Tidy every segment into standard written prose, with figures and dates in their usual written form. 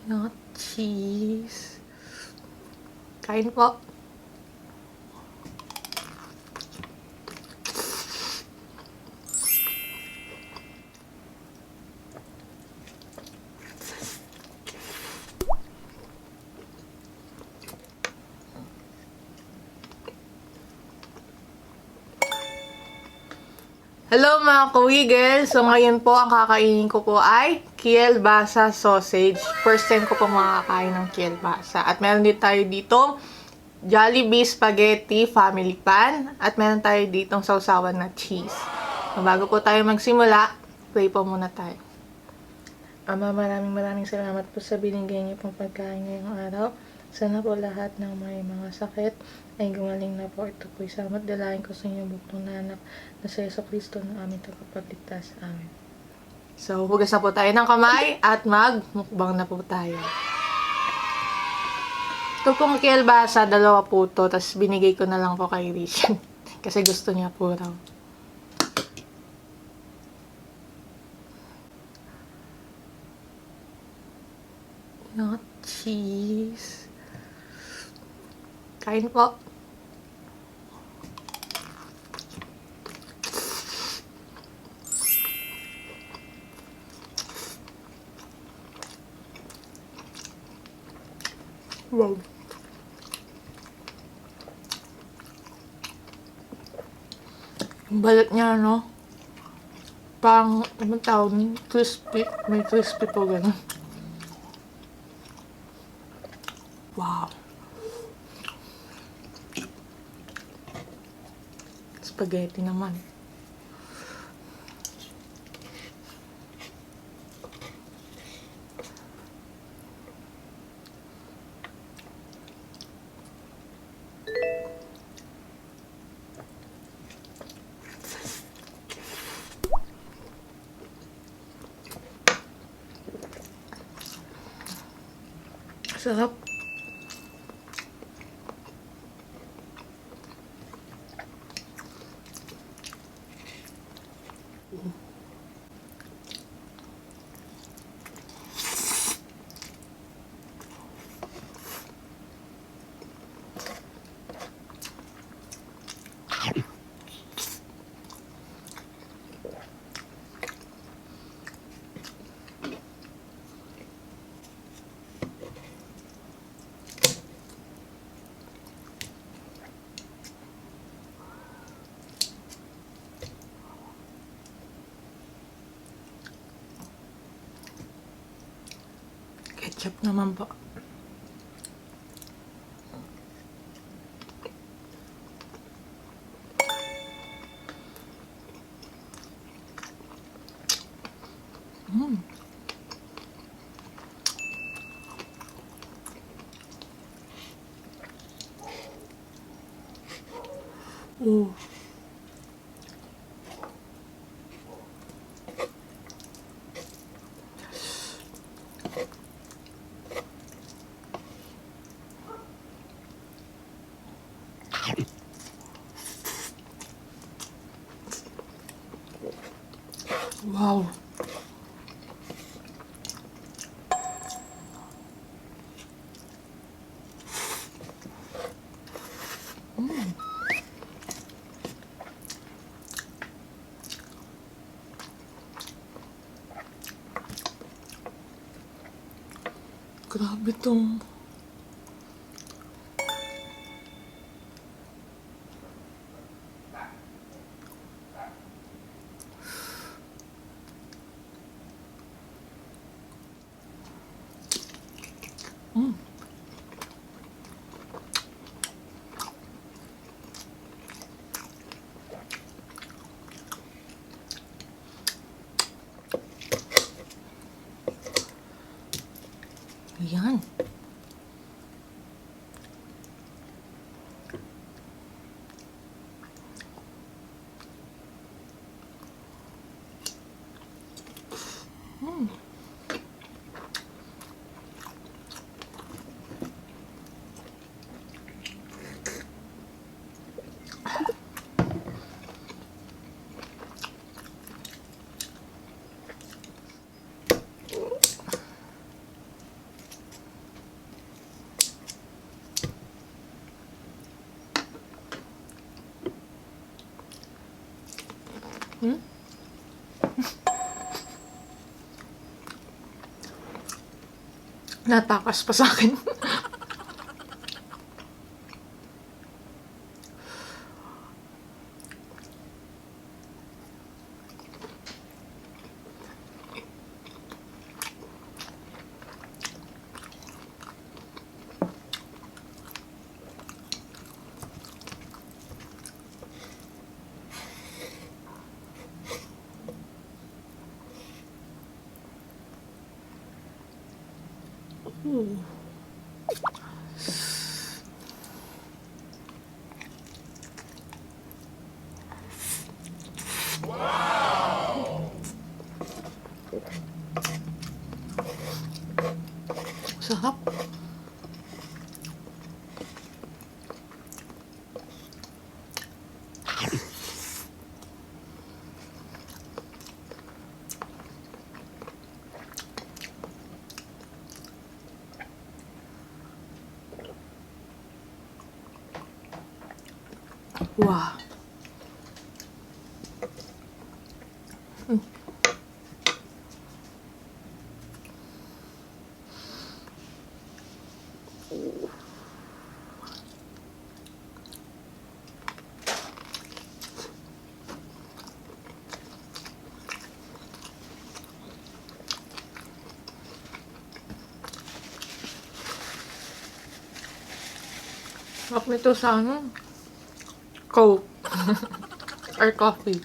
Not cheese. Kain po. Hello mga kawigel! So ngayon po ang kakainin ko po ay kielbasa sausage. First time ko po makakain ng kielbasa. At meron din tayo ditong Jollibee spaghetti family pan. At meron tayo ditong sausawan na cheese. So bago po tayo magsimula, pray po muna tayo. Ama, maraming salamat po sa binigay niyo pong pagkain ngayong araw. Sana po lahat ng may mga sakit ay gumaling na po. Ito po salamat dalahin ko sa inyong buktong na anak na sa Yeso Kristo na aming tagapagligtas. Amen. So, hugas na po tayo ng kamay at mag-mukbang na po tayo. Ito pong kielbasa, dalawa po to. Tapos binigay ko na lang po kay Rich. Kasi gusto niya po raw. Not cheese. Kain po. Wow. Yung balat niya, no? Parang, anong tawag niya? Crispy. May crispy po gano'n. Wow. Spaghetti naman. Sarap. Ketchup naman po. Oh. Wow. Grabe tong Ayan. Natakas pa sa akin. Sarap. Wow. Sarap nito sa ano? Coke. Or coffee.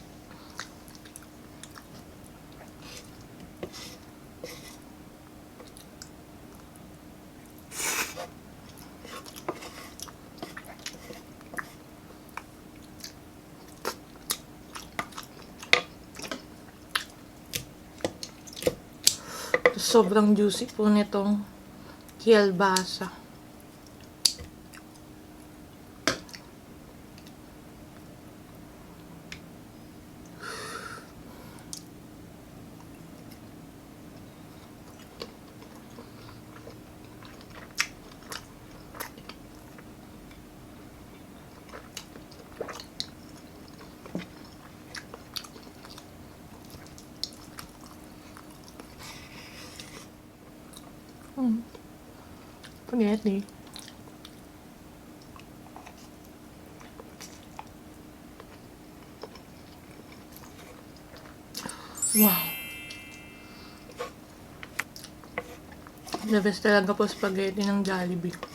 Sobrang juicy po nitong kielbasa. Pangit eh. Wow. The best talaga po spaghetti ng Jollibee.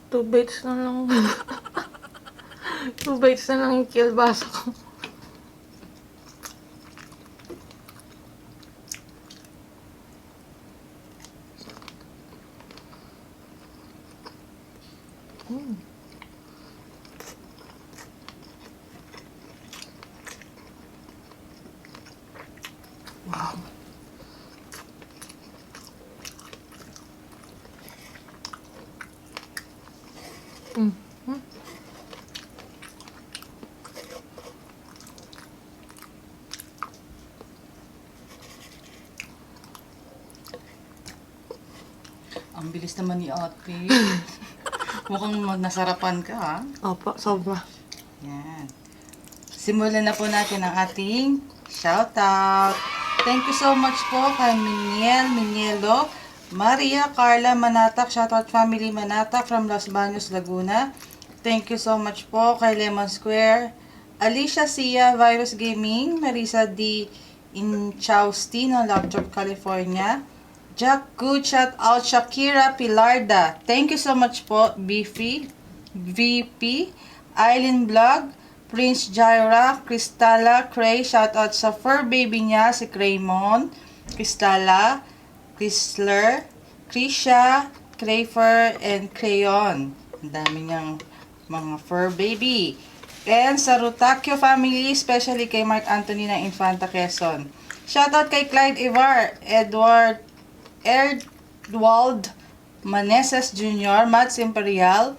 Two bites na lang. 2 bites na lang yung kielbasa ko. Wow. Ang bilis naman ni ate. Mukhang nasarapan ka, ha? Opo, sobra. Yan. Simulan na po natin ang ating shoutout. Thank you so much po kay Minielo, Maria Carla Manatak, shoutout family Manatak from Los Baños, Laguna. Thank you so much po kay Lemon Square, Alicia Sia, Virus Gaming, Marisa D. in Chaustino, Lovejoy, California. Jack Good, shout out Shakira Pilarda. Thank you so much po, Beefy, VP, Eileen Vlog, Prince Jaira, Cristala, Cray, shout out sa fur baby niya, si Craymon, Cristala, Chrysler, Krisha, Crayfer, and Crayon. Ang dami niyang mga fur baby. And sa Rutakyo family, especially kay Mark Anthony ng Infanta Quezon. Shoutout kay Clyde Ivar, Erdwald Maneses Jr., Mads Imperial,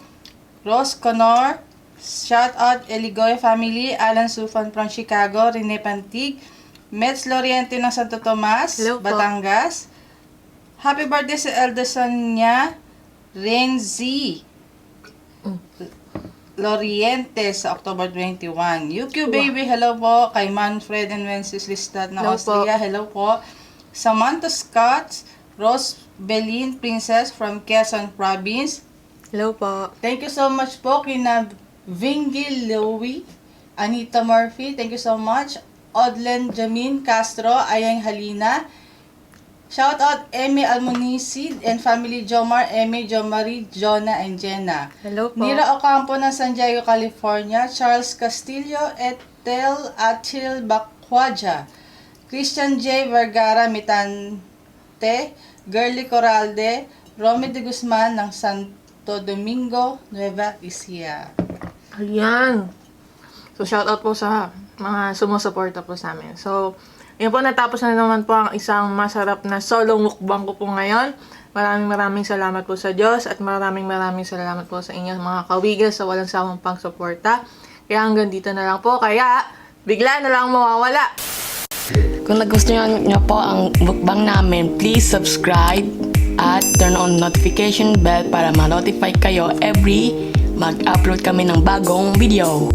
Rose Conor, shoutout Eligoy family, Alan Sufan from Chicago, Rene Pantig, Mets Loriente ng Santo Tomas, Hello po. Batangas. Happy birthday sa eldest son niya, Renzi Loriente sa October 21. UQ Baby, hello po. Kay Manfred and Wences Listat ng Hello Austria, hello po. Samantha Scott, Rose Belin Princess from Quezon Province. Hello po. Thank you so much po kina Vingil Louie, Anita Murphy, thank you so much. Odlen Jamin Castro, Ayang Halina. Shout out Emi Almonisid and family Jomar, Emi, Jomari, Jonah, and Jenna. Hello po. Nira Ocampo ng San Diego, California. Charles Castillo, Etel Atil Bakwaja. Christian J. Vergara Mitante. Girly Coralde. Romy de Guzman ng Santo Domingo, Nueva Ecija. Ayan. So, shoutout po sa mga sumusuporta po sa amin. So, yun po, natapos na naman po ang isang masarap na solo mukbang ko po ngayon. Maraming salamat po sa Diyos at maraming salamat po sa inyo mga kawigal sa walang sawang pang-suporta. Kaya hanggang dito na lang po. Kaya, bigla na lang mawawala. Kung nagustuhan nyo po ang mukbang namin, please subscribe at turn on notification bell para ma-notify kayo every mag-upload kami ng bagong video.